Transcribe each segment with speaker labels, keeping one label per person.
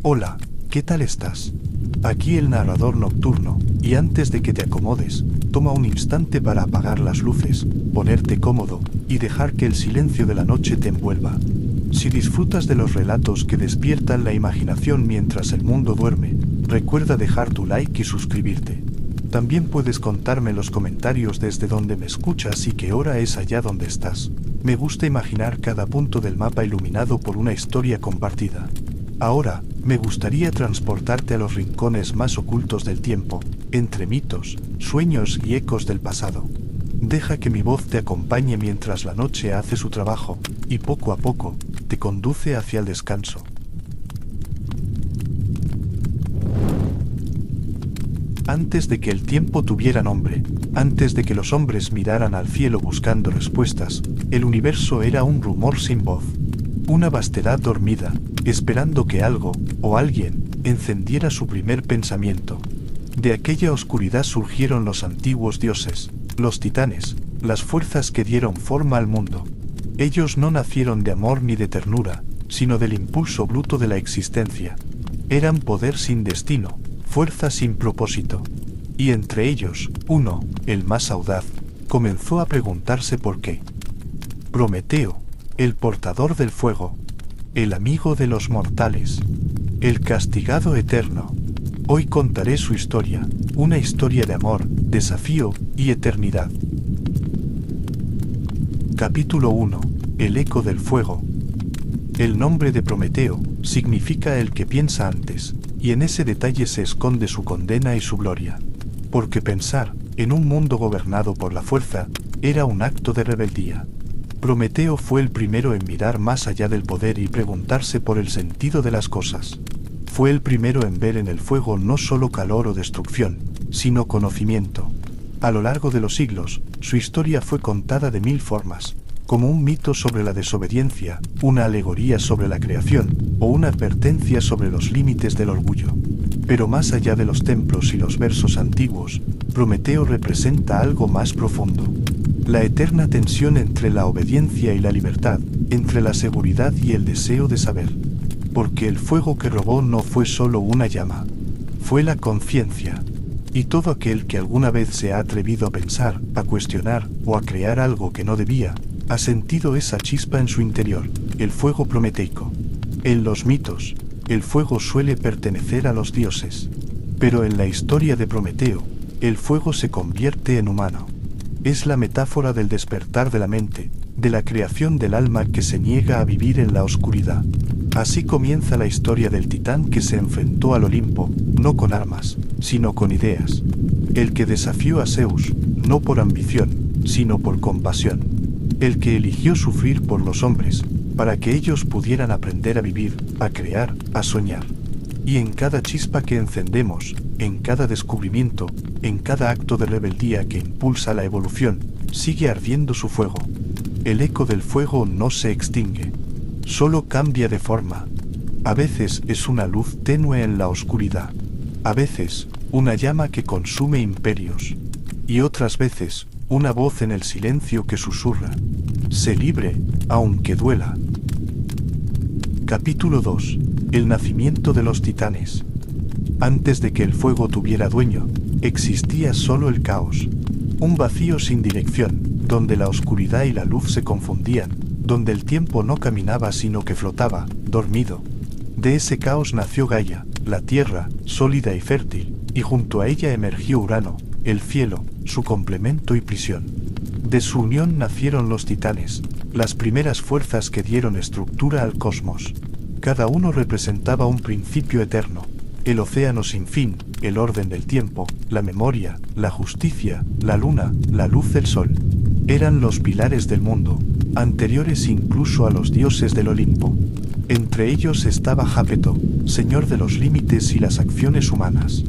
Speaker 1: Hola, ¿qué tal estás? Aquí el narrador nocturno, y antes de que te acomodes, toma un instante para apagar las luces, ponerte cómodo, y dejar que el silencio de la noche te envuelva. Si disfrutas de los relatos que despiertan la imaginación mientras el mundo duerme, recuerda dejar tu like y suscribirte. También puedes contarme en los comentarios desde donde me escuchas y qué hora es allá donde estás. Me gusta imaginar cada punto del mapa iluminado por una historia compartida. Ahora, me gustaría transportarte a los rincones más ocultos del tiempo, entre mitos, sueños y ecos del pasado. Deja que mi voz te acompañe mientras la noche hace su trabajo, y poco a poco, te conduce hacia el descanso. Antes de que el tiempo tuviera nombre, antes de que los hombres miraran al cielo buscando respuestas, el universo era un rumor sin voz. Una vastedad dormida, esperando que algo, o alguien, encendiera su primer pensamiento. De aquella oscuridad surgieron los antiguos dioses, los titanes, las fuerzas que dieron forma al mundo. Ellos no nacieron de amor ni de ternura, sino del impulso bruto de la existencia. Eran poder sin destino, fuerza sin propósito. Y entre ellos, uno, el más audaz, comenzó a preguntarse por qué. Prometeo, el portador del fuego, el amigo de los mortales, el castigado eterno. Hoy contaré su historia, una historia de amor, desafío y eternidad. Capítulo 1. El eco del fuego. El nombre de Prometeo significa el que piensa antes, y en ese detalle se esconde su condena y su gloria. Porque pensar, en un mundo gobernado por la fuerza, era un acto de rebeldía. Prometeo fue el primero en mirar más allá del poder y preguntarse por el sentido de las cosas. Fue el primero en ver en el fuego no solo calor o destrucción, sino conocimiento. A lo largo de los siglos, su historia fue contada de 1000 formas, como un mito sobre la desobediencia, una alegoría sobre la creación, o una advertencia sobre los límites del orgullo. Pero más allá de los templos y los versos antiguos, Prometeo representa algo más profundo. La eterna tensión entre la obediencia y la libertad, entre la seguridad y el deseo de saber. Porque el fuego que robó no fue solo una llama, fue la conciencia. Y todo aquel que alguna vez se ha atrevido a pensar, a cuestionar o a crear algo que no debía, ha sentido esa chispa en su interior, el fuego prometeico. En los mitos, el fuego suele pertenecer a los dioses. Pero en la historia de Prometeo, el fuego se convierte en humano. Es la metáfora del despertar de la mente, de la creación del alma que se niega a vivir en la oscuridad. Así comienza la historia del titán que se enfrentó al Olimpo, no con armas, sino con ideas. El que desafió a Zeus, no por ambición, sino por compasión. El que eligió sufrir por los hombres, para que ellos pudieran aprender a vivir, a crear, a soñar. Y en cada chispa que encendemos, en cada descubrimiento, en cada acto de rebeldía que impulsa la evolución, sigue ardiendo su fuego. El eco del fuego no se extingue, solo cambia de forma. A veces es una luz tenue en la oscuridad, a veces una llama que consume imperios, y otras veces una voz en el silencio que susurra: sé libre, aunque duela. Capítulo 2. El nacimiento de los titanes. Antes de que el fuego tuviera dueño, existía solo el caos. Un vacío sin dirección, donde la oscuridad y la luz se confundían, donde el tiempo no caminaba sino que flotaba, dormido. De ese caos nació Gaia, la tierra, sólida y fértil, y junto a ella emergió Urano, el cielo, su complemento y prisión. De su unión nacieron los titanes, las primeras fuerzas que dieron estructura al cosmos. Cada uno representaba un principio eterno: el océano sin fin, el orden del tiempo, la memoria, la justicia, la luna, la luz del sol. Eran los pilares del mundo, anteriores incluso a los dioses del Olimpo. Entre ellos estaba Jápeto, señor de los límites y las acciones humanas.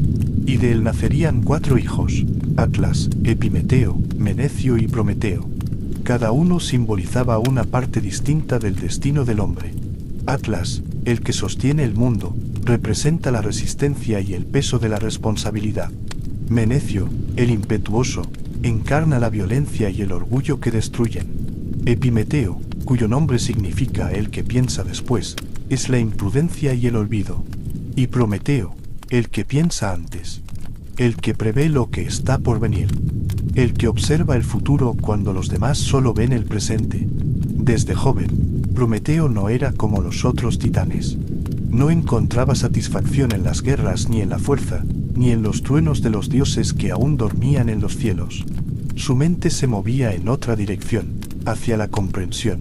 Speaker 1: Y de él nacerían 4 hijos: Atlas, Epimeteo, Menecio y Prometeo. Cada uno simbolizaba una parte distinta del destino del hombre. Atlas, el que sostiene el mundo, representa la resistencia y el peso de la responsabilidad. Menecio, el impetuoso, encarna la violencia y el orgullo que destruyen. Epimeteo, cuyo nombre significa el que piensa después, es la imprudencia y el olvido. Y Prometeo, el que piensa antes, el que prevé lo que está por venir, el que observa el futuro cuando los demás solo ven el presente. Desde joven, Prometeo no era como los otros titanes. No encontraba satisfacción en las guerras ni en la fuerza, ni en los truenos de los dioses que aún dormían en los cielos. Su mente se movía en otra dirección, hacia la comprensión.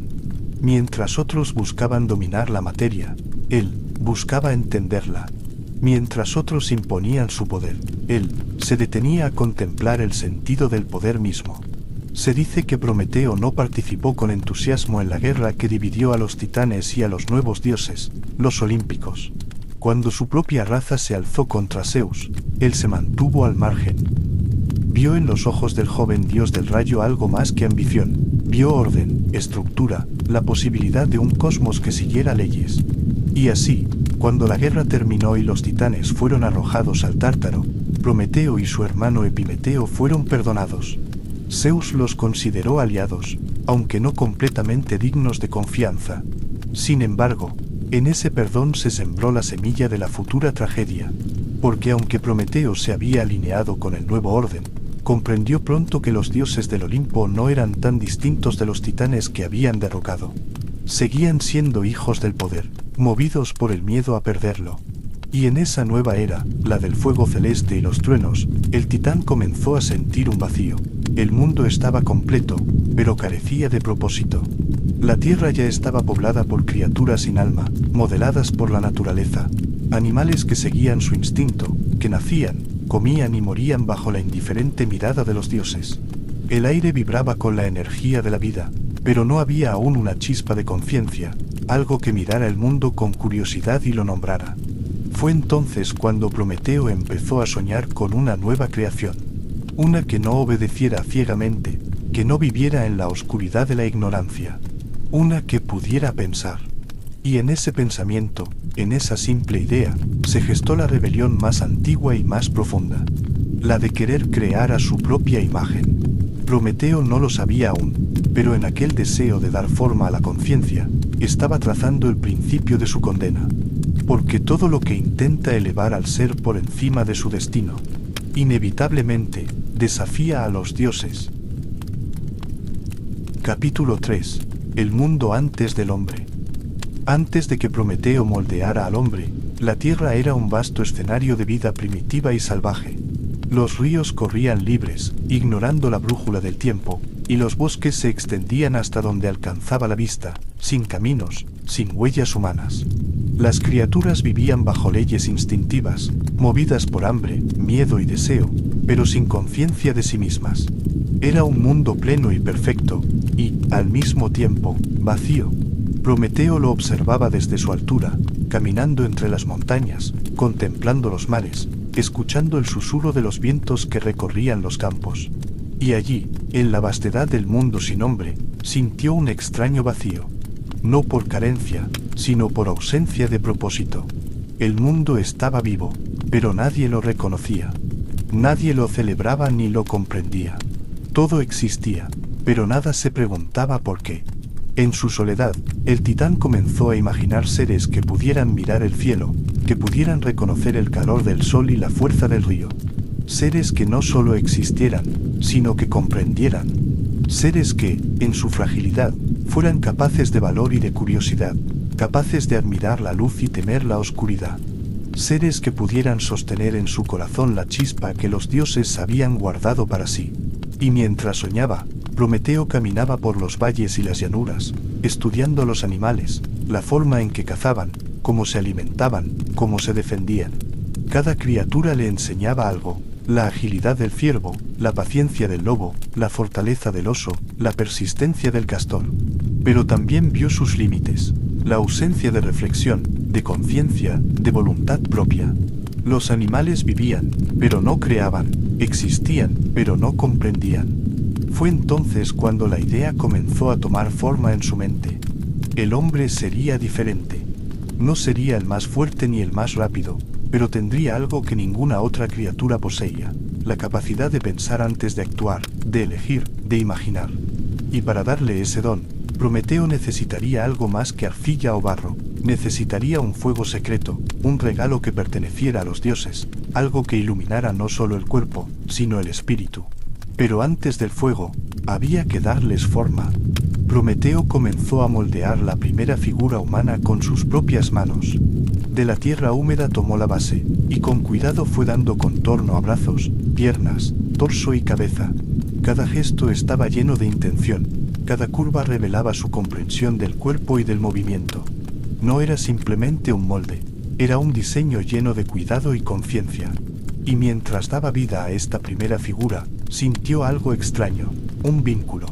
Speaker 1: Mientras otros buscaban dominar la materia, él buscaba entenderla. Mientras otros imponían su poder, él se detenía a contemplar el sentido del poder mismo. Se dice que Prometeo no participó con entusiasmo en la guerra que dividió a los titanes y a los nuevos dioses, los olímpicos. Cuando su propia raza se alzó contra Zeus, él se mantuvo al margen. Vio en los ojos del joven dios del rayo algo más que ambición. Vio orden, estructura, la posibilidad de un cosmos que siguiera leyes. Y así, cuando la guerra terminó y los titanes fueron arrojados al Tártaro, Prometeo y su hermano Epimeteo fueron perdonados. Zeus los consideró aliados, aunque no completamente dignos de confianza. Sin embargo, en ese perdón se sembró la semilla de la futura tragedia, porque aunque Prometeo se había alineado con el nuevo orden, comprendió pronto que los dioses del Olimpo no eran tan distintos de los titanes que habían derrocado. Seguían siendo hijos del poder, movidos por el miedo a perderlo. Y en esa nueva era, la del fuego celeste y los truenos, el titán comenzó a sentir un vacío. El mundo estaba completo, pero carecía de propósito. La tierra ya estaba poblada por criaturas sin alma, modeladas por la naturaleza, animales que seguían su instinto, que nacían, comían y morían bajo la indiferente mirada de los dioses. El aire vibraba con la energía de la vida, pero no había aún una chispa de conciencia, algo que mirara el mundo con curiosidad y lo nombrara. Fue entonces cuando Prometeo empezó a soñar con una nueva creación, una que no obedeciera ciegamente, que no viviera en la oscuridad de la ignorancia, una que pudiera pensar. Y en ese pensamiento, en esa simple idea, se gestó la rebelión más antigua y más profunda, la de querer crear a su propia imagen. Prometeo no lo sabía aún, pero en aquel deseo de dar forma a la conciencia, estaba trazando el principio de su condena. Porque todo lo que intenta elevar al ser por encima de su destino, inevitablemente, desafía a los dioses. Capítulo 3. El mundo antes del hombre. Antes de que Prometeo moldeara al hombre, la tierra era un vasto escenario de vida primitiva y salvaje. Los ríos corrían libres, ignorando la brújula del tiempo, y los bosques se extendían hasta donde alcanzaba la vista, sin caminos, sin huellas humanas. Las criaturas vivían bajo leyes instintivas, movidas por hambre, miedo y deseo, pero sin conciencia de sí mismas. Era un mundo pleno y perfecto, y, al mismo tiempo, vacío. Prometeo lo observaba desde su altura, caminando entre las montañas, contemplando los mares, escuchando el susurro de los vientos que recorrían los campos. Y allí, en la vastedad del mundo sin hombre, sintió un extraño vacío. No por carencia, sino por ausencia de propósito. El mundo estaba vivo, pero nadie lo reconocía. Nadie lo celebraba ni lo comprendía. Todo existía, pero nada se preguntaba por qué. En su soledad, el titán comenzó a imaginar seres que pudieran mirar el cielo, que pudieran reconocer el calor del sol y la fuerza del río. Seres que no solo existieran, sino que comprendieran. Seres que, en su fragilidad, fueran capaces de valor y de curiosidad, capaces de admirar la luz y temer la oscuridad. Seres que pudieran sostener en su corazón la chispa que los dioses habían guardado para sí. Y mientras soñaba, Prometeo caminaba por los valles y las llanuras, estudiando los animales, la forma en que cazaban, cómo se alimentaban, cómo se defendían. Cada criatura le enseñaba algo: la agilidad del ciervo, la paciencia del lobo, la fortaleza del oso, la persistencia del castor. Pero también vio sus límites, la ausencia de reflexión, de conciencia, de voluntad propia. Los animales vivían, pero no creaban, existían, pero no comprendían. Fue entonces cuando la idea comenzó a tomar forma en su mente. El hombre sería diferente. No sería el más fuerte ni el más rápido, pero tendría algo que ninguna otra criatura poseía: la capacidad de pensar antes de actuar, de elegir, de imaginar. Y para darle ese don, Prometeo necesitaría algo más que arcilla o barro. Necesitaría un fuego secreto, un regalo que perteneciera a los dioses, algo que iluminara no solo el cuerpo, sino el espíritu. Pero antes del fuego, había que darles forma. Prometeo comenzó a moldear la primera figura humana con sus propias manos. De la tierra húmeda tomó la base, y con cuidado fue dando contorno a brazos, piernas, torso y cabeza. Cada gesto estaba lleno de intención, cada curva revelaba su comprensión del cuerpo y del movimiento. No era simplemente un molde, era un diseño lleno de cuidado y conciencia. Y mientras daba vida a esta primera figura, sintió algo extraño, un vínculo.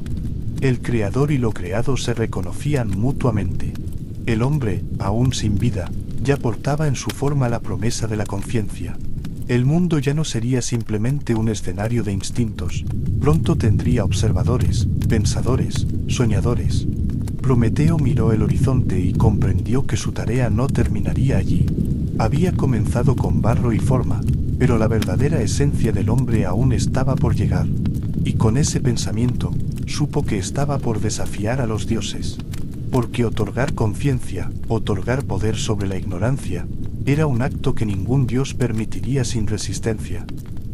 Speaker 1: El creador y lo creado se reconocían mutuamente. El hombre, aún sin vida, ya portaba en su forma la promesa de la conciencia. El mundo ya no sería simplemente un escenario de instintos, pronto tendría observadores, pensadores, soñadores. Prometeo miró el horizonte y comprendió que su tarea no terminaría allí. Había comenzado con barro y forma, pero la verdadera esencia del hombre aún estaba por llegar. Y con ese pensamiento, supo que estaba por desafiar a los dioses. Porque otorgar conciencia, otorgar poder sobre la ignorancia, era un acto que ningún dios permitiría sin resistencia.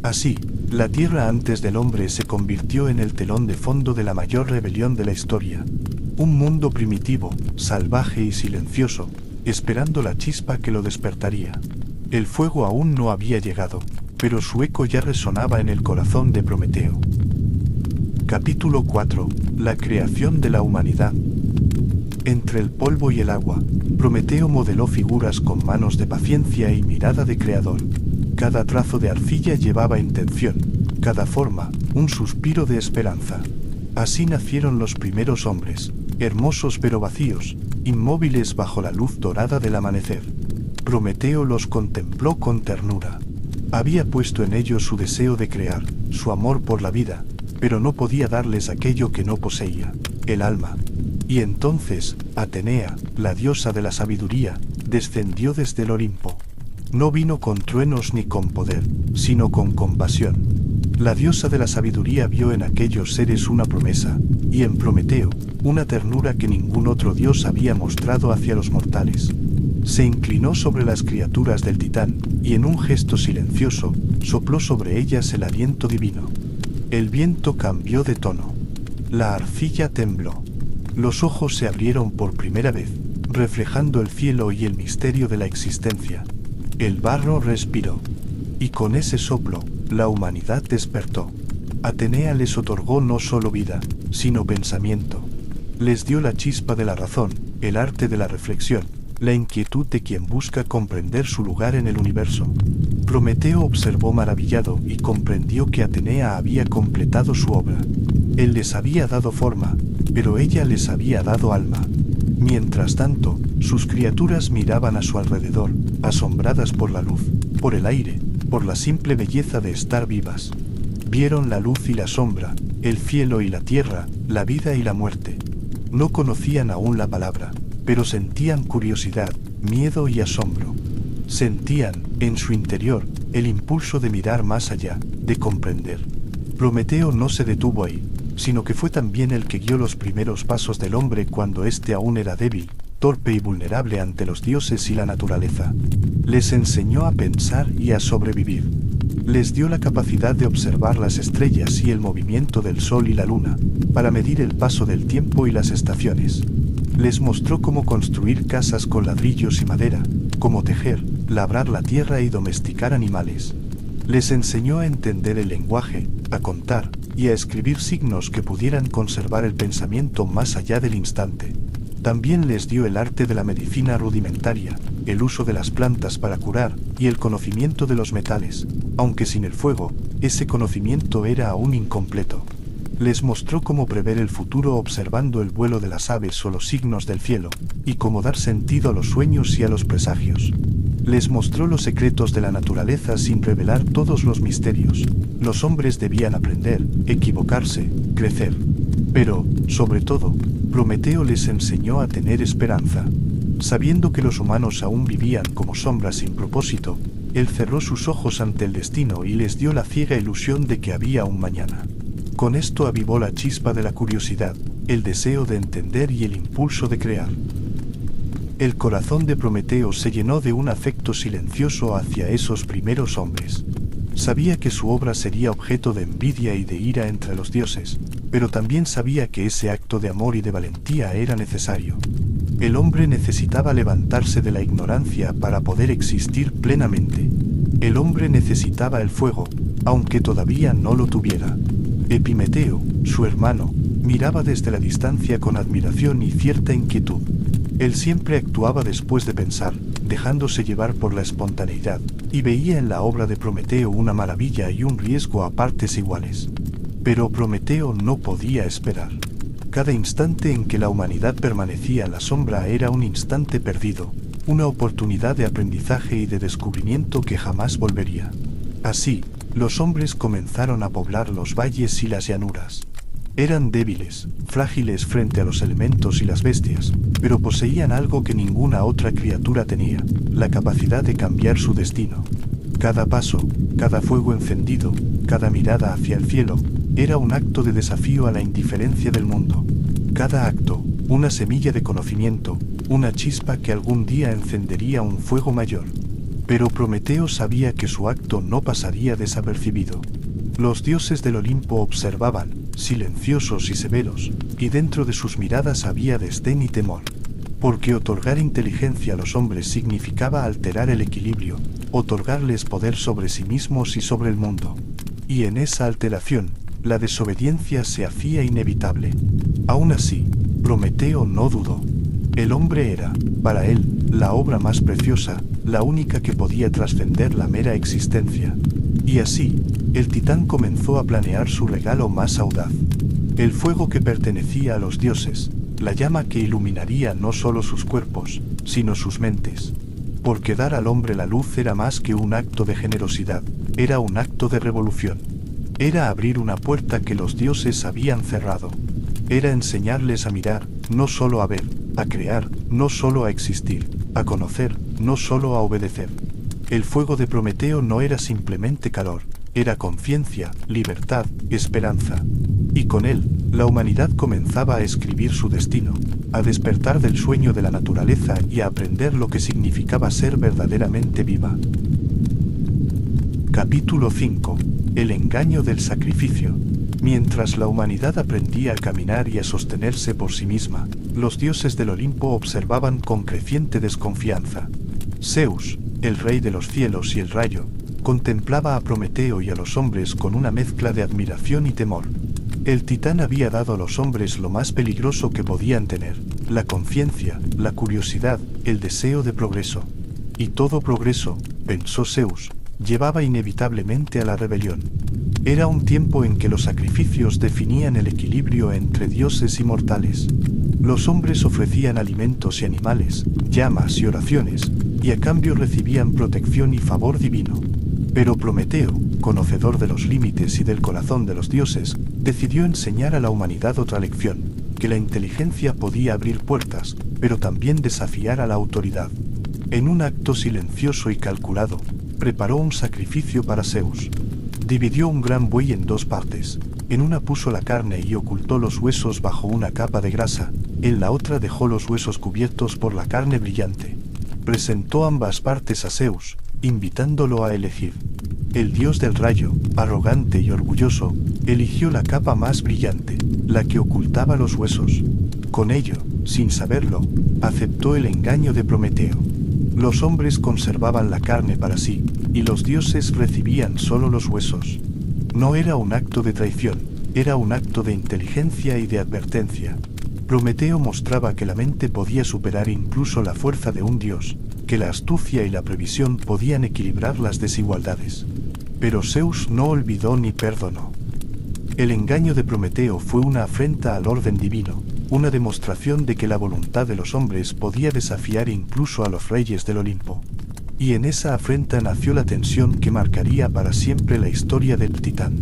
Speaker 1: Así, la tierra antes del hombre se convirtió en el telón de fondo de la mayor rebelión de la historia. Un mundo primitivo, salvaje y silencioso, esperando la chispa que lo despertaría. El fuego aún no había llegado, pero su eco ya resonaba en el corazón de Prometeo. Capítulo 4. La creación de la humanidad. Entre el polvo y el agua, Prometeo modeló figuras con manos de paciencia y mirada de creador. Cada trazo de arcilla llevaba intención, cada forma, un suspiro de esperanza. Así nacieron los primeros hombres, hermosos pero vacíos, inmóviles bajo la luz dorada del amanecer. Prometeo los contempló con ternura. Había puesto en ellos su deseo de crear, su amor por la vida, pero no podía darles aquello que no poseía, el alma. Y entonces, Atenea, la diosa de la sabiduría, descendió desde el Olimpo. No vino con truenos ni con poder, sino con compasión. La diosa de la sabiduría vio en aquellos seres una promesa, y en Prometeo, una ternura que ningún otro dios había mostrado hacia los mortales. Se inclinó sobre las criaturas del Titán, y en un gesto silencioso, sopló sobre ellas el aliento divino. El viento cambió de tono. La arcilla tembló. Los ojos se abrieron por primera vez, reflejando el cielo y el misterio de la existencia. El barro respiró. Y con ese soplo, la humanidad despertó. Atenea les otorgó no solo vida, sino pensamiento. Les dio la chispa de la razón, el arte de la reflexión, la inquietud de quien busca comprender su lugar en el universo. Prometeo observó maravillado y comprendió que Atenea había completado su obra. Él les había dado forma, pero ella les había dado alma. Mientras tanto, sus criaturas miraban a su alrededor, asombradas por la luz, por el aire, por la simple belleza de estar vivas. Vieron la luz y la sombra, el cielo y la tierra, la vida y la muerte. No conocían aún la palabra, pero sentían curiosidad, miedo y asombro. Sentían, en su interior, el impulso de mirar más allá, de comprender. Prometeo no se detuvo ahí, sino que fue también el que guió los primeros pasos del hombre cuando éste aún era débil, torpe y vulnerable ante los dioses y la naturaleza. Les enseñó a pensar y a sobrevivir. Les dio la capacidad de observar las estrellas y el movimiento del sol y la luna, para medir el paso del tiempo y las estaciones. Les mostró cómo construir casas con ladrillos y madera, cómo tejer, labrar la tierra y domesticar animales. Les enseñó a entender el lenguaje, a contar y a escribir signos que pudieran conservar el pensamiento más allá del instante. También les dio el arte de la medicina rudimentaria, el uso de las plantas para curar y el conocimiento de los metales, aunque sin el fuego, ese conocimiento era aún incompleto. Les mostró cómo prever el futuro observando el vuelo de las aves o los signos del cielo, y cómo dar sentido a los sueños y a los presagios. Les mostró los secretos de la naturaleza sin revelar todos los misterios. Los hombres debían aprender, equivocarse, crecer. Pero, sobre todo, Prometeo les enseñó a tener esperanza. Sabiendo que los humanos aún vivían como sombras sin propósito, él cerró sus ojos ante el destino y les dio la ciega ilusión de que había un mañana. Con esto avivó la chispa de la curiosidad, el deseo de entender y el impulso de crear. El corazón de Prometeo se llenó de un afecto silencioso hacia esos primeros hombres. Sabía que su obra sería objeto de envidia y de ira entre los dioses, pero también sabía que ese acto de amor y de valentía era necesario. El hombre necesitaba levantarse de la ignorancia para poder existir plenamente. El hombre necesitaba el fuego, aunque todavía no lo tuviera. Epimeteo, su hermano, miraba desde la distancia con admiración y cierta inquietud. Él siempre actuaba después de pensar, dejándose llevar por la espontaneidad, y veía en la obra de Prometeo una maravilla y un riesgo a partes iguales. Pero Prometeo no podía esperar. Cada instante en que la humanidad permanecía en la sombra era un instante perdido, una oportunidad de aprendizaje y de descubrimiento que jamás volvería. Así, los hombres comenzaron a poblar los valles y las llanuras. Eran débiles, frágiles frente a los elementos y las bestias, pero poseían algo que ninguna otra criatura tenía, la capacidad de cambiar su destino. Cada paso, cada fuego encendido, cada mirada hacia el cielo, era un acto de desafío a la indiferencia del mundo. Cada acto, una semilla de conocimiento, una chispa que algún día encendería un fuego mayor. Pero Prometeo sabía que su acto no pasaría desapercibido. Los dioses del Olimpo observaban, silenciosos y severos, y dentro de sus miradas había desdén y temor. Porque otorgar inteligencia a los hombres significaba alterar el equilibrio, otorgarles poder sobre sí mismos y sobre el mundo. Y en esa alteración, la desobediencia se hacía inevitable. Aún así, Prometeo no dudó. El hombre era, para él, la obra más preciosa, la única que podía trascender la mera existencia. Y así, el titán comenzó a planear su regalo más audaz. El fuego que pertenecía a los dioses, la llama que iluminaría no solo sus cuerpos, sino sus mentes. Porque dar al hombre la luz era más que un acto de generosidad, era un acto de revolución. Era abrir una puerta que los dioses habían cerrado. Era enseñarles a mirar, no solo a ver, a crear, no solo a existir, a conocer, no solo a obedecer. El fuego de Prometeo no era simplemente calor, era conciencia, libertad, esperanza. Y con él, la humanidad comenzaba a escribir su destino, a despertar del sueño de la naturaleza y a aprender lo que significaba ser verdaderamente viva. Capítulo 5. El engaño del sacrificio. Mientras la humanidad aprendía a caminar y a sostenerse por sí misma, los dioses del Olimpo observaban con creciente desconfianza. Zeus, el rey de los cielos y el rayo, contemplaba a Prometeo y a los hombres con una mezcla de admiración y temor. El titán había dado a los hombres lo más peligroso que podían tener, la conciencia, la curiosidad, el deseo de progreso. Y todo progreso, pensó Zeus, llevaba inevitablemente a la rebelión. Era un tiempo en que los sacrificios definían el equilibrio entre dioses y mortales. Los hombres ofrecían alimentos y animales, llamas y oraciones, y a cambio recibían protección y favor divino. Pero Prometeo, conocedor de los límites y del corazón de los dioses, decidió enseñar a la humanidad otra lección, que la inteligencia podía abrir puertas, pero también desafiar a la autoridad. En un acto silencioso y calculado, preparó un sacrificio para Zeus. Dividió un gran buey en dos partes. En una puso la carne y ocultó los huesos bajo una capa de grasa, en la otra dejó los huesos cubiertos por la carne brillante. Presentó ambas partes a Zeus, invitándolo a elegir. El dios del rayo, arrogante y orgulloso, eligió la capa más brillante, la que ocultaba los huesos. Con ello, sin saberlo, aceptó el engaño de Prometeo. Los hombres conservaban la carne para sí, y los dioses recibían solo los huesos. No era un acto de traición, era un acto de inteligencia y de advertencia. Prometeo mostraba que la mente podía superar incluso la fuerza de un dios, que la astucia y la previsión podían equilibrar las desigualdades. Pero Zeus no olvidó ni perdonó. El engaño de Prometeo fue una afrenta al orden divino, una demostración de que la voluntad de los hombres podía desafiar incluso a los reyes del Olimpo. Y en esa afrenta nació la tensión que marcaría para siempre la historia del titán.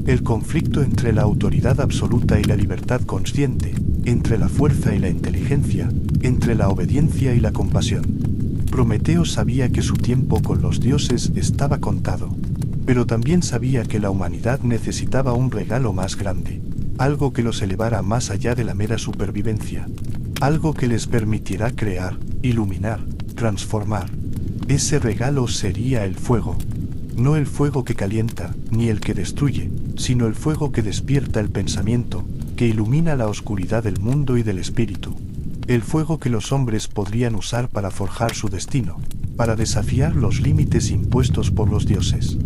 Speaker 1: El conflicto entre la autoridad absoluta y la libertad consciente, entre la fuerza y la inteligencia, entre la obediencia y la compasión. Prometeo sabía que su tiempo con los dioses estaba contado, pero también sabía que la humanidad necesitaba un regalo más grande, algo que los elevara más allá de la mera supervivencia, algo que les permitiera crear, iluminar, transformar. Ese regalo sería el fuego. No el fuego que calienta, ni el que destruye, sino el fuego que despierta el pensamiento, que ilumina la oscuridad del mundo y del espíritu. El fuego que los hombres podrían usar para forjar su destino, para desafiar los límites impuestos por los dioses.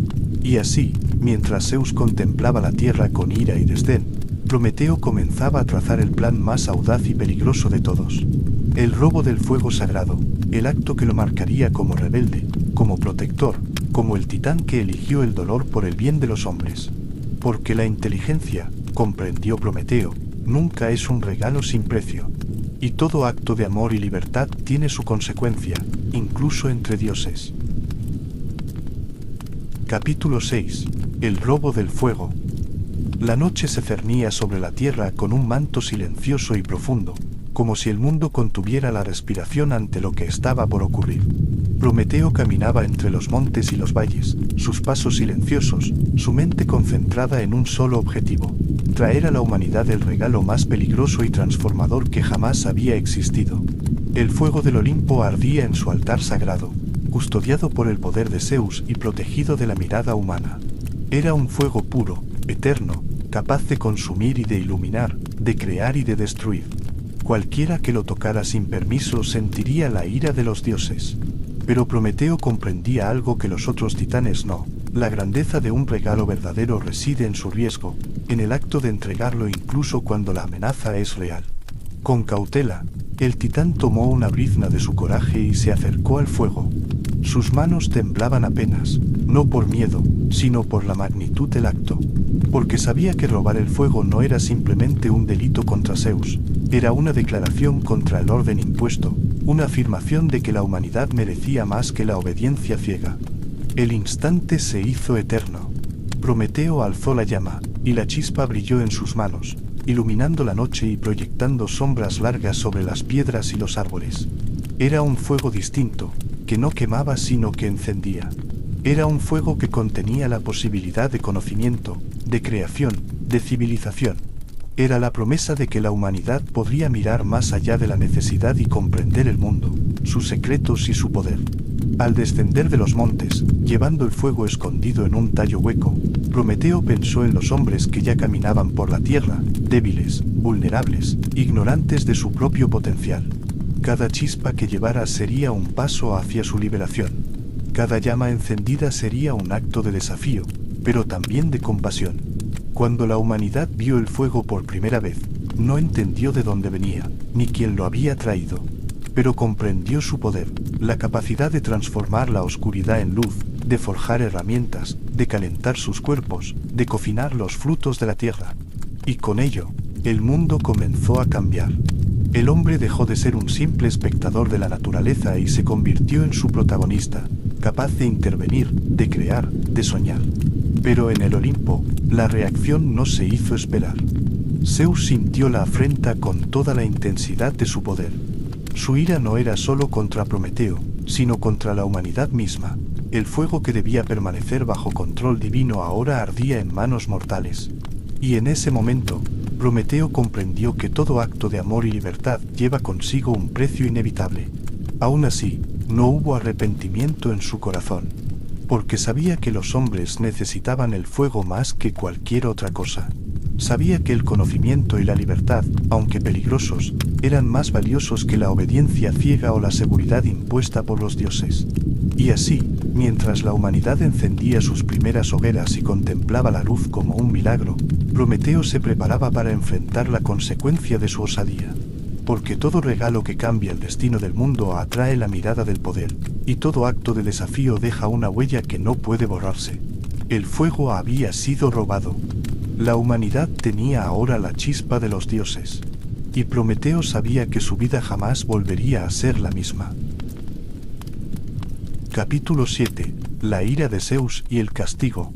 Speaker 1: Y así, mientras Zeus contemplaba la tierra con ira y desdén, Prometeo comenzaba a trazar el plan más audaz y peligroso de todos. El robo del fuego sagrado, el acto que lo marcaría como rebelde, como protector, como el titán que eligió el dolor por el bien de los hombres. Porque la inteligencia, comprendió Prometeo, nunca es un regalo sin precio. Y todo acto de amor y libertad tiene su consecuencia, incluso entre dioses. Capítulo 6. El robo del fuego. La noche se cernía sobre la tierra con un manto silencioso y profundo, como si el mundo contuviera la respiración ante lo que estaba por ocurrir. Prometeo caminaba entre los montes y los valles, sus pasos silenciosos, su mente concentrada en un solo objetivo: traer a la humanidad el regalo más peligroso y transformador que jamás había existido. El fuego del Olimpo ardía en su altar sagrado, custodiado por el poder de Zeus y protegido de la mirada humana. Era un fuego puro, eterno, capaz de consumir y de iluminar, de crear y de destruir. Cualquiera que lo tocara sin permiso sentiría la ira de los dioses. Pero Prometeo comprendía algo que los otros titanes no: la grandeza de un regalo verdadero reside en su riesgo, en el acto de entregarlo incluso cuando la amenaza es real. Con cautela, el titán tomó una brizna de su coraje y se acercó al fuego. Sus manos temblaban apenas, no por miedo, sino por la magnitud del acto. Porque sabía que robar el fuego no era simplemente un delito contra Zeus, era una declaración contra el orden impuesto, una afirmación de que la humanidad merecía más que la obediencia ciega. El instante se hizo eterno. Prometeo alzó la llama, y la chispa brilló en sus manos, iluminando la noche y proyectando sombras largas sobre las piedras y los árboles. Era un fuego distinto, que no quemaba sino que encendía. Era un fuego que contenía la posibilidad de conocimiento, de creación, de civilización. Era la promesa de que la humanidad podría mirar más allá de la necesidad y comprender el mundo, sus secretos y su poder. Al descender de los montes, llevando el fuego escondido en un tallo hueco, Prometeo pensó en los hombres que ya caminaban por la tierra, débiles, vulnerables, ignorantes de su propio potencial. Cada chispa que llevara sería un paso hacia su liberación. Cada llama encendida sería un acto de desafío, pero también de compasión. Cuando la humanidad vio el fuego por primera vez, no entendió de dónde venía, ni quién lo había traído. Pero comprendió su poder, la capacidad de transformar la oscuridad en luz, de forjar herramientas, de calentar sus cuerpos, de cocinar los frutos de la tierra. Y con ello, el mundo comenzó a cambiar. El hombre dejó de ser un simple espectador de la naturaleza y se convirtió en su protagonista, capaz de intervenir, de crear, de soñar. Pero en el Olimpo, la reacción no se hizo esperar. Zeus sintió la afrenta con toda la intensidad de su poder. Su ira no era solo contra Prometeo, sino contra la humanidad misma. El fuego que debía permanecer bajo control divino ahora ardía en manos mortales. Y en ese momento, Prometeo comprendió que todo acto de amor y libertad lleva consigo un precio inevitable. Aún así, no hubo arrepentimiento en su corazón, porque sabía que los hombres necesitaban el fuego más que cualquier otra cosa. Sabía que el conocimiento y la libertad, aunque peligrosos, eran más valiosos que la obediencia ciega o la seguridad impuesta por los dioses. Y así, mientras la humanidad encendía sus primeras hogueras y contemplaba la luz como un milagro, Prometeo se preparaba para enfrentar la consecuencia de su osadía. Porque todo regalo que cambia el destino del mundo atrae la mirada del poder, y todo acto de desafío deja una huella que no puede borrarse. El fuego había sido robado. La humanidad tenía ahora la chispa de los dioses. Y Prometeo sabía que su vida jamás volvería a ser la misma. Capítulo 7. La ira de Zeus y el castigo.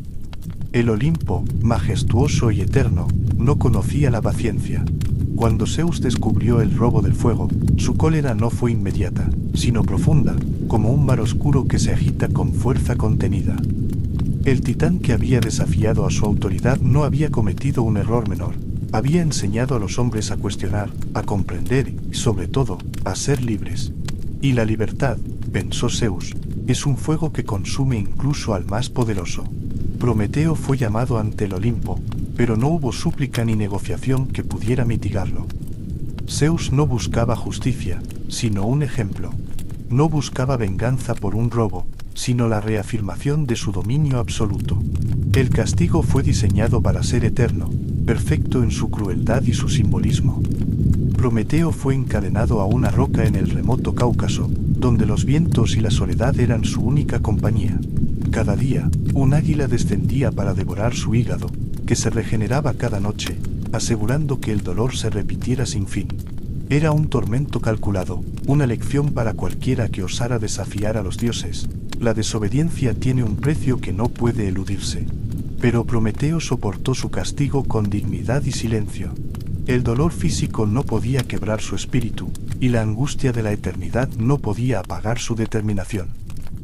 Speaker 1: El Olimpo, majestuoso y eterno, no conocía la paciencia. Cuando Zeus descubrió el robo del fuego, su cólera no fue inmediata, sino profunda, como un mar oscuro que se agita con fuerza contenida. El titán que había desafiado a su autoridad no había cometido un error menor. Había enseñado a los hombres a cuestionar, a comprender y, sobre todo, a ser libres. Y la libertad, pensó Zeus, es un fuego que consume incluso al más poderoso. Prometeo fue llamado ante el Olimpo, pero no hubo súplica ni negociación que pudiera mitigarlo. Zeus no buscaba justicia, sino un ejemplo. No buscaba venganza por un robo, sino la reafirmación de su dominio absoluto. El castigo fue diseñado para ser eterno, perfecto en su crueldad y su simbolismo. Prometeo fue encadenado a una roca en el remoto Cáucaso, donde los vientos y la soledad eran su única compañía. Cada día, un águila descendía para devorar su hígado, que se regeneraba cada noche, asegurando que el dolor se repitiera sin fin. Era un tormento calculado, una lección para cualquiera que osara desafiar a los dioses. La desobediencia tiene un precio que no puede eludirse. Pero Prometeo soportó su castigo con dignidad y silencio. El dolor físico no podía quebrar su espíritu, y la angustia de la eternidad no podía apagar su determinación.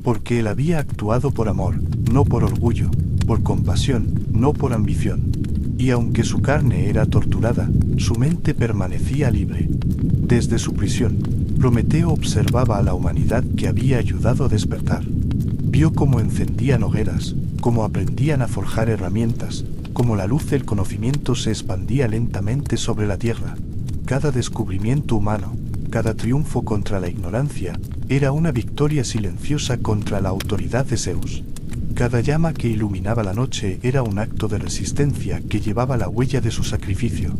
Speaker 1: Porque él había actuado por amor, no por orgullo, por compasión, no por ambición. Y aunque su carne era torturada, su mente permanecía libre. Desde su prisión, Prometeo observaba a la humanidad que había ayudado a despertar. Vio cómo encendían hogueras, cómo aprendían a forjar herramientas, cómo la luz del conocimiento se expandía lentamente sobre la tierra. Cada descubrimiento humano, cada triunfo contra la ignorancia, era una victoria silenciosa contra la autoridad de Zeus. Cada llama que iluminaba la noche era un acto de resistencia que llevaba la huella de su sacrificio.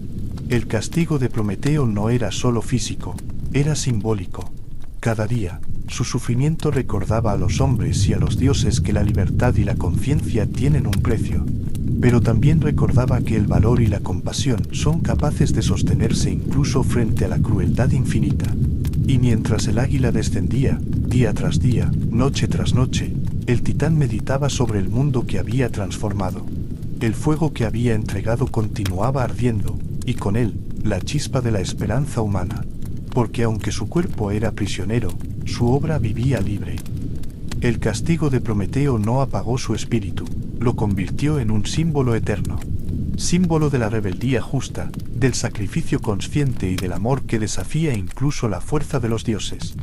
Speaker 1: El castigo de Prometeo no era solo físico, era simbólico. Cada día, su sufrimiento recordaba a los hombres y a los dioses que la libertad y la conciencia tienen un precio. Pero también recordaba que el valor y la compasión son capaces de sostenerse incluso frente a la crueldad infinita. Y mientras el águila descendía, día tras día, noche tras noche, el titán meditaba sobre el mundo que había transformado. El fuego que había entregado continuaba ardiendo, y con él, la chispa de la esperanza humana. Porque aunque su cuerpo era prisionero, su obra vivía libre. El castigo de Prometeo no apagó su espíritu, lo convirtió en un símbolo eterno. Símbolo de la rebeldía justa, del sacrificio consciente y del amor que desafía incluso la fuerza de los dioses.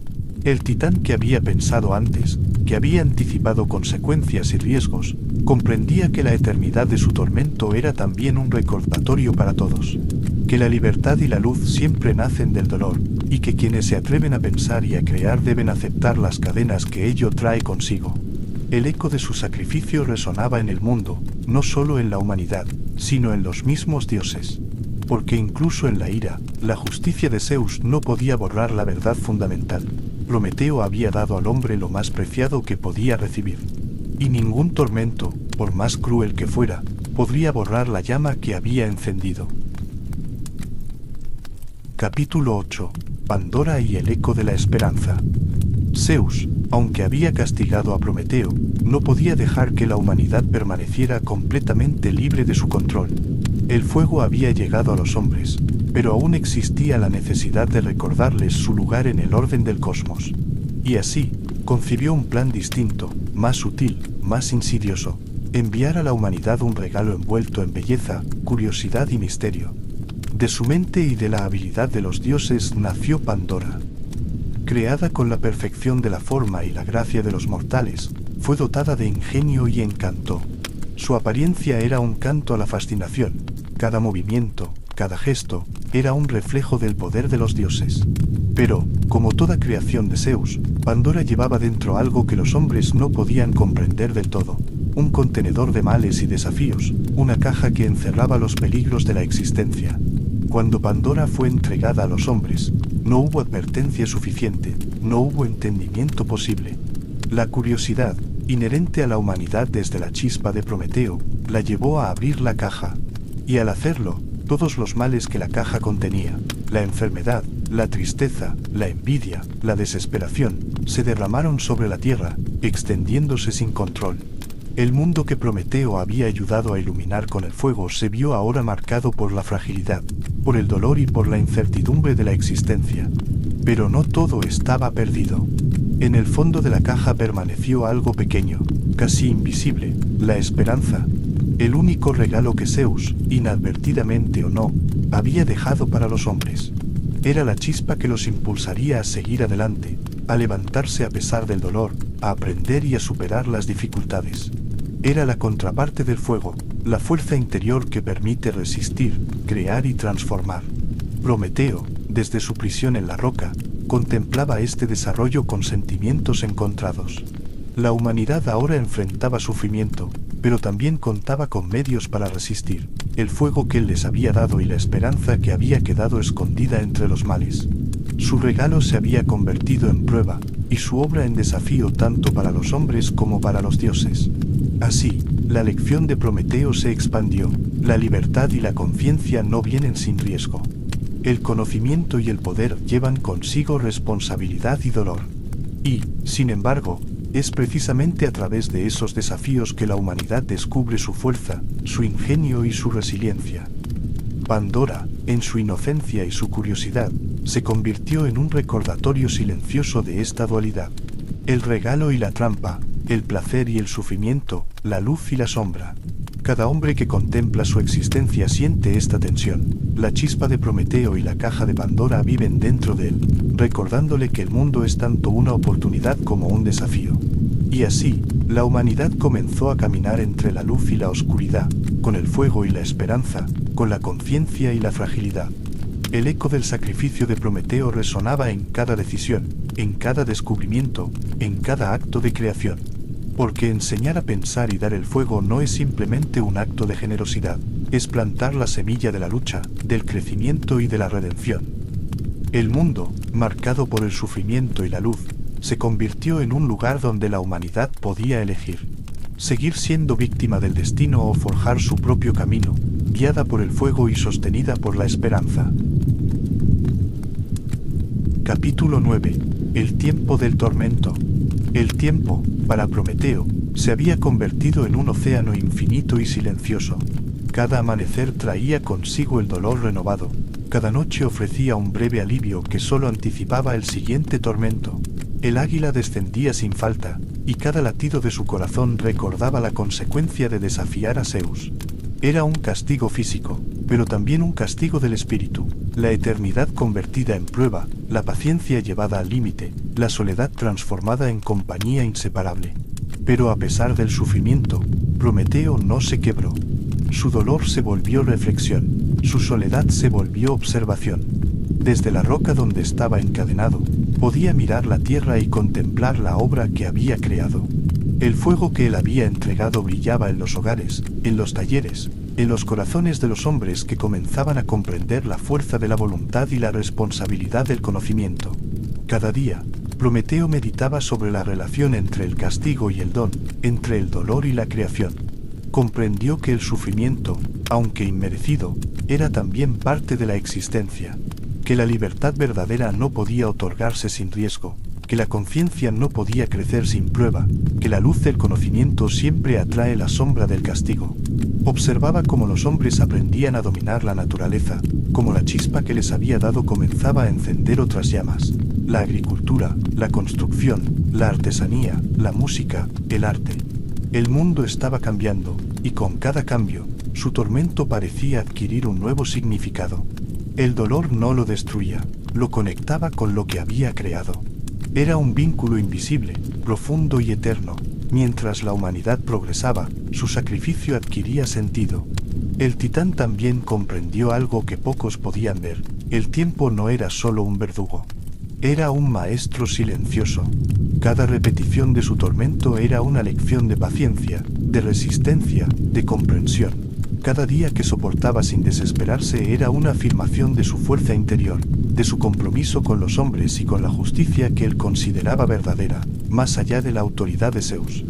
Speaker 1: El titán que había pensado antes, que había anticipado consecuencias y riesgos, comprendía que la eternidad de su tormento era también un recordatorio para todos. Que la libertad y la luz siempre nacen del dolor, y que quienes se atreven a pensar y a crear deben aceptar las cadenas que ello trae consigo. El eco de su sacrificio resonaba en el mundo, no solo en la humanidad, sino en los mismos dioses. Porque incluso en la ira, la justicia de Zeus no podía borrar la verdad fundamental. Prometeo había dado al hombre lo más preciado que podía recibir. Y ningún tormento, por más cruel que fuera, podría borrar la llama que había encendido. Capítulo 8. Pandora y el eco de la esperanza. Zeus, aunque había castigado a Prometeo, no podía dejar que la humanidad permaneciera completamente libre de su control. El fuego había llegado a los hombres, pero aún existía la necesidad de recordarles su lugar en el orden del cosmos. Y así, concibió un plan distinto, más sutil, más insidioso: enviar a la humanidad un regalo envuelto en belleza, curiosidad y misterio. De su mente y de la habilidad de los dioses nació Pandora. Creada con la perfección de la forma y la gracia de los mortales, fue dotada de ingenio y encanto. Su apariencia era un canto a la fascinación. Cada movimiento, cada gesto, era un reflejo del poder de los dioses. Pero, como toda creación de Zeus, Pandora llevaba dentro algo que los hombres no podían comprender del todo: un contenedor de males y desafíos, una caja que encerraba los peligros de la existencia. Cuando Pandora fue entregada a los hombres, no hubo advertencia suficiente, no hubo entendimiento posible. La curiosidad, inherente a la humanidad desde la chispa de Prometeo, la llevó a abrir la caja. Y al hacerlo, todos los males que la caja contenía, la enfermedad, la tristeza, la envidia, la desesperación, se derramaron sobre la tierra, extendiéndose sin control. El mundo que Prometeo había ayudado a iluminar con el fuego se vio ahora marcado por la fragilidad, por el dolor y por la incertidumbre de la existencia. Pero no todo estaba perdido. En el fondo de la caja permaneció algo pequeño, casi invisible: la esperanza. El único regalo que Zeus, inadvertidamente o no, había dejado para los hombres. Era la chispa que los impulsaría a seguir adelante, a levantarse a pesar del dolor, a aprender y a superar las dificultades. Era la contraparte del fuego, la fuerza interior que permite resistir, crear y transformar. Prometeo, desde su prisión en la roca, contemplaba este desarrollo con sentimientos encontrados. La humanidad ahora enfrentaba sufrimiento, pero también contaba con medios para resistir, el fuego que él les había dado y la esperanza que había quedado escondida entre los males. Su regalo se había convertido en prueba, y su obra en desafío tanto para los hombres como para los dioses. Así, la lección de Prometeo se expandió, la libertad y la conciencia no vienen sin riesgo. El conocimiento y el poder llevan consigo responsabilidad y dolor. Y, sin embargo, es precisamente a través de esos desafíos que la humanidad descubre su fuerza, su ingenio y su resiliencia. Pandora, en su inocencia y su curiosidad, se convirtió en un recordatorio silencioso de esta dualidad. El regalo y la trampa, el placer y el sufrimiento, la luz y la sombra. Cada hombre que contempla su existencia siente esta tensión. La chispa de Prometeo y la caja de Pandora viven dentro de él, recordándole que el mundo es tanto una oportunidad como un desafío. Y así, la humanidad comenzó a caminar entre la luz y la oscuridad, con el fuego y la esperanza, con la conciencia y la fragilidad. El eco del sacrificio de Prometeo resonaba en cada decisión, en cada descubrimiento, en cada acto de creación. Porque enseñar a pensar y dar el fuego no es simplemente un acto de generosidad, es plantar la semilla de la lucha, del crecimiento y de la redención. El mundo, marcado por el sufrimiento y la luz, se convirtió en un lugar donde la humanidad podía elegir. Seguir siendo víctima del destino o forjar su propio camino, guiada por el fuego y sostenida por la esperanza. Capítulo 9. El tiempo del tormento. El tiempo, para Prometeo, se había convertido en un océano infinito y silencioso. Cada amanecer traía consigo el dolor renovado, cada noche ofrecía un breve alivio que solo anticipaba el siguiente tormento. El águila descendía sin falta, y cada latido de su corazón recordaba la consecuencia de desafiar a Zeus. Era un castigo físico, pero también un castigo del espíritu, la eternidad convertida en prueba, la paciencia llevada al límite, la soledad transformada en compañía inseparable. Pero a pesar del sufrimiento, Prometeo no se quebró. Su dolor se volvió reflexión, su soledad se volvió observación. Desde la roca donde estaba encadenado, podía mirar la tierra y contemplar la obra que había creado. El fuego que él había entregado brillaba en los hogares, en los talleres, en los corazones de los hombres que comenzaban a comprender la fuerza de la voluntad y la responsabilidad del conocimiento. Cada día, Prometeo meditaba sobre la relación entre el castigo y el don, entre el dolor y la creación. Comprendió que el sufrimiento, aunque inmerecido, era también parte de la existencia, que la libertad verdadera no podía otorgarse sin riesgo, que la conciencia no podía crecer sin prueba, que la luz del conocimiento siempre atrae la sombra del castigo. Observaba cómo los hombres aprendían a dominar la naturaleza, cómo la chispa que les había dado comenzaba a encender otras llamas. La agricultura, la construcción, la artesanía, la música, el arte. El mundo estaba cambiando, y con cada cambio, su tormento parecía adquirir un nuevo significado. El dolor no lo destruía, lo conectaba con lo que había creado. Era un vínculo invisible, profundo y eterno. Mientras la humanidad progresaba, su sacrificio adquiría sentido. El titán también comprendió algo que pocos podían ver. El tiempo no era solo un verdugo. Era un maestro silencioso. Cada repetición de su tormento era una lección de paciencia, de resistencia, de comprensión. Cada día que soportaba sin desesperarse era una afirmación de su fuerza interior, de su compromiso con los hombres y con la justicia que él consideraba verdadera, más allá de la autoridad de Zeus.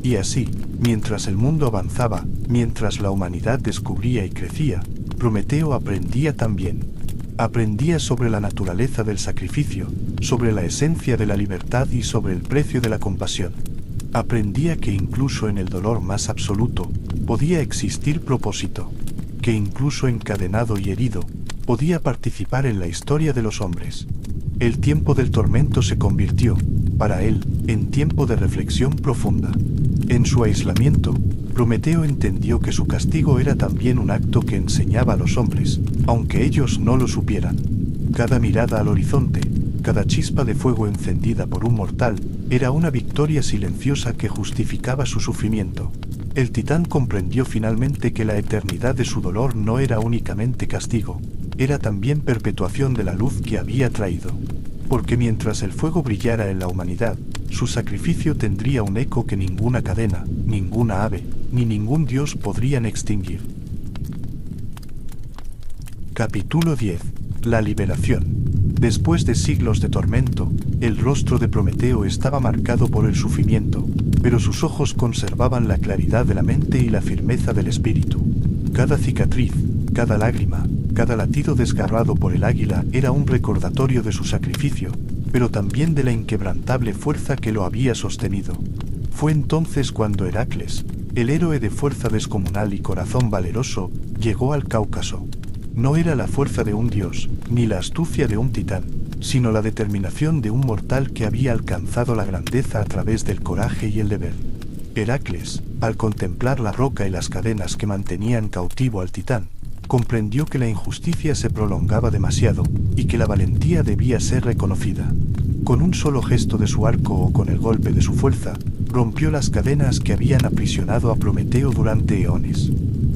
Speaker 1: Y así, mientras el mundo avanzaba, mientras la humanidad descubría y crecía, Prometeo aprendía también. Aprendía sobre la naturaleza del sacrificio, sobre la esencia de la libertad y sobre el precio de la compasión. Aprendía que incluso en el dolor más absoluto, podía existir propósito, que incluso encadenado y herido, podía participar en la historia de los hombres. El tiempo del tormento se convirtió, para él, en tiempo de reflexión profunda. En su aislamiento, Prometeo entendió que su castigo era también un acto que enseñaba a los hombres, aunque ellos no lo supieran. Cada mirada al horizonte, cada chispa de fuego encendida por un mortal, era una victoria silenciosa que justificaba su sufrimiento. El titán comprendió finalmente que la eternidad de su dolor no era únicamente castigo, era también perpetuación de la luz que había traído. Porque mientras el fuego brillara en la humanidad, su sacrificio tendría un eco que ninguna cadena, ninguna ave, ni ningún dios podrían extinguir. Capítulo 10. La liberación. Después de siglos de tormento, el rostro de Prometeo estaba marcado por el sufrimiento, pero sus ojos conservaban la claridad de la mente y la firmeza del espíritu. Cada cicatriz, cada lágrima, cada latido desgarrado por el águila era un recordatorio de su sacrificio, pero también de la inquebrantable fuerza que lo había sostenido. Fue entonces cuando Heracles, el héroe de fuerza descomunal y corazón valeroso, llegó al Cáucaso. No era la fuerza de un dios, ni la astucia de un titán, sino la determinación de un mortal que había alcanzado la grandeza a través del coraje y el deber. Heracles, al contemplar la roca y las cadenas que mantenían cautivo al titán, comprendió que la injusticia se prolongaba demasiado y que la valentía debía ser reconocida. Con un solo gesto de su arco o con el golpe de su fuerza, rompió las cadenas que habían aprisionado a Prometeo durante eones.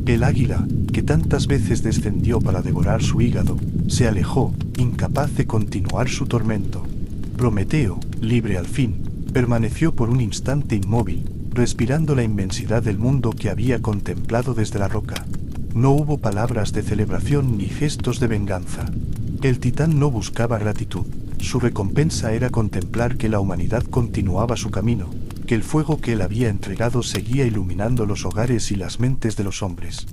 Speaker 1: El águila, que tantas veces descendió para devorar su hígado, se alejó, incapaz de continuar su tormento. Prometeo, libre al fin, permaneció por un instante inmóvil, respirando la inmensidad del mundo que había contemplado desde la roca. No hubo palabras de celebración ni gestos de venganza. El titán no buscaba gratitud. Su recompensa era contemplar que la humanidad continuaba su camino, que el fuego que él había entregado seguía iluminando los hogares y las mentes de los hombres.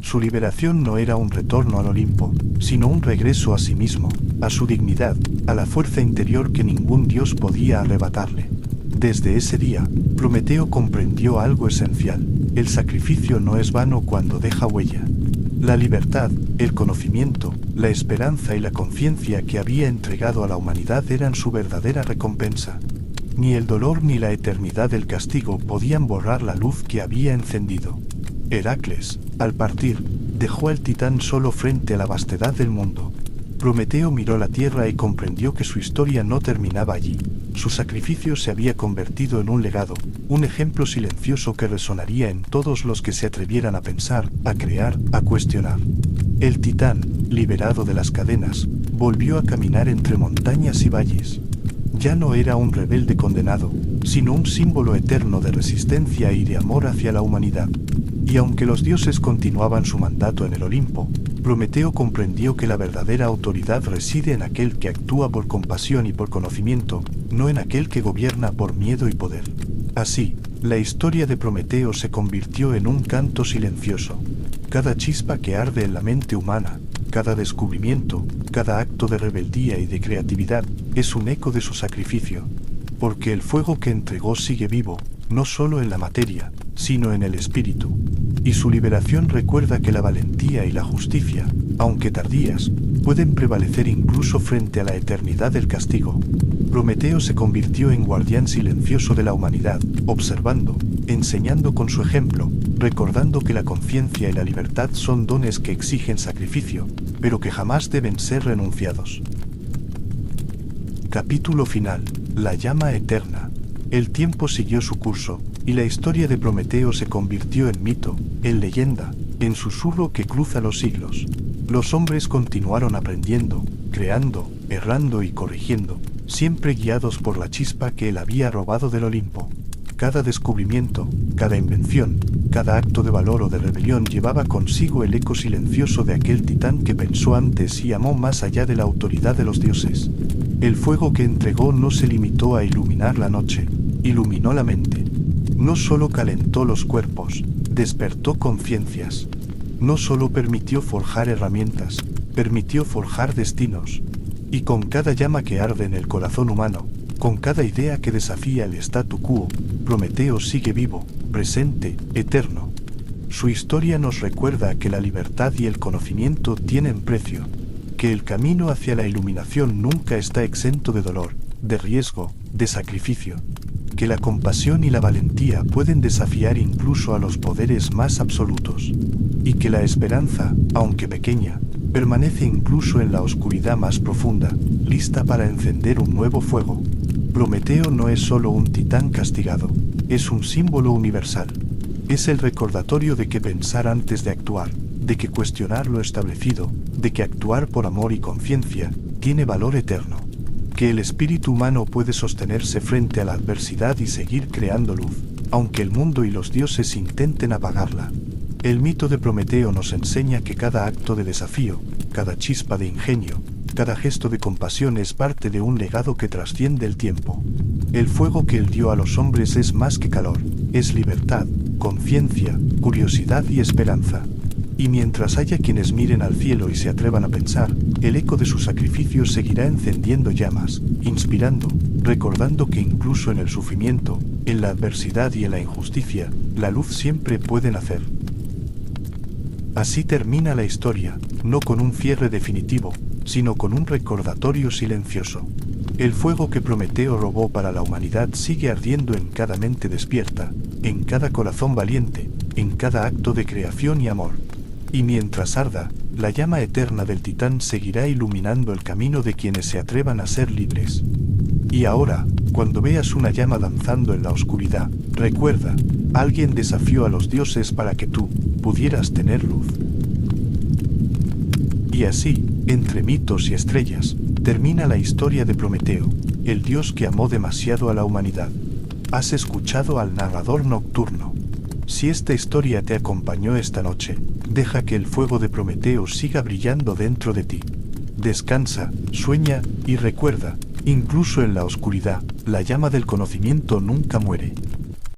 Speaker 1: Su liberación no era un retorno al Olimpo, sino un regreso a sí mismo, a su dignidad, a la fuerza interior que ningún dios podía arrebatarle. Desde ese día, Prometeo comprendió algo esencial: el sacrificio no es vano cuando deja huella. La libertad, el conocimiento, la esperanza y la conciencia que había entregado a la humanidad eran su verdadera recompensa. Ni el dolor ni la eternidad del castigo podían borrar la luz que había encendido. Heracles, al partir, dejó al titán solo frente a la vastedad del mundo. Prometeo miró la tierra y comprendió que su historia no terminaba allí. Su sacrificio se había convertido en un legado, un ejemplo silencioso que resonaría en todos los que se atrevieran a pensar, a crear, a cuestionar. El titán, liberado de las cadenas, volvió a caminar entre montañas y valles. Ya no era un rebelde condenado, sino un símbolo eterno de resistencia y de amor hacia la humanidad. Y aunque los dioses continuaban su mandato en el Olimpo, Prometeo comprendió que la verdadera autoridad reside en aquel que actúa por compasión y por conocimiento, no en aquel que gobierna por miedo y poder. Así, la historia de Prometeo se convirtió en un canto silencioso. Cada chispa que arde en la mente humana, cada descubrimiento, cada acto de rebeldía y de creatividad, es un eco de su sacrificio. Porque el fuego que entregó sigue vivo, no solo en la materia, sino en el espíritu. Y su liberación recuerda que la valentía y la justicia, aunque tardías, pueden prevalecer incluso frente a la eternidad del castigo. Prometeo se convirtió en guardián silencioso de la humanidad, observando, enseñando con su ejemplo, recordando que la conciencia y la libertad son dones que exigen sacrificio, pero que jamás deben ser renunciados. Capítulo final. La llama eterna. El tiempo siguió su curso, y la historia de Prometeo se convirtió en mito, en leyenda, en susurro que cruza los siglos. Los hombres continuaron aprendiendo, creando, errando y corrigiendo, siempre guiados por la chispa que él había robado del Olimpo. Cada descubrimiento, cada invención, cada acto de valor o de rebelión llevaba consigo el eco silencioso de aquel titán que pensó antes y amó más allá de la autoridad de los dioses. El fuego que entregó no se limitó a iluminar la noche, iluminó la mente. No solo calentó los cuerpos, despertó conciencias. No solo permitió forjar herramientas, permitió forjar destinos. Y con cada llama que arde en el corazón humano, con cada idea que desafía el statu quo, Prometeo sigue vivo, presente, eterno. Su historia nos recuerda que la libertad y el conocimiento tienen precio, que el camino hacia la iluminación nunca está exento de dolor, de riesgo, de sacrificio, que la compasión y la valentía pueden desafiar incluso a los poderes más absolutos, y que la esperanza, aunque pequeña, permanece incluso en la oscuridad más profunda, lista para encender un nuevo fuego. Prometeo no es solo un titán castigado, es un símbolo universal. Es el recordatorio de que pensar antes de actuar, de que cuestionar lo establecido, de que actuar por amor y conciencia tiene valor eterno, que el espíritu humano puede sostenerse frente a la adversidad y seguir creando luz, aunque el mundo y los dioses intenten apagarla. El mito de Prometeo nos enseña que cada acto de desafío, cada chispa de ingenio, cada gesto de compasión es parte de un legado que trasciende el tiempo. El fuego que él dio a los hombres es más que calor, es libertad, conciencia, curiosidad y esperanza. Y mientras haya quienes miren al cielo y se atrevan a pensar, el eco de sus sacrificios seguirá encendiendo llamas, inspirando, recordando que incluso en el sufrimiento, en la adversidad y en la injusticia, la luz siempre puede nacer. Así termina la historia, no con un cierre definitivo, sino con un recordatorio silencioso. El fuego que Prometeo robó para la humanidad sigue ardiendo en cada mente despierta, en cada corazón valiente, en cada acto de creación y amor. Y mientras arda, la llama eterna del titán seguirá iluminando el camino de quienes se atrevan a ser libres. Y ahora, cuando veas una llama danzando en la oscuridad, recuerda, alguien desafió a los dioses para que tú pudieras tener luz. Y así, entre mitos y estrellas, termina la historia de Prometeo, el dios que amó demasiado a la humanidad. Has escuchado al narrador nocturno. Si esta historia te acompañó esta noche, deja que el fuego de Prometeo siga brillando dentro de ti. Descansa, sueña y recuerda, incluso en la oscuridad, la llama del conocimiento nunca muere.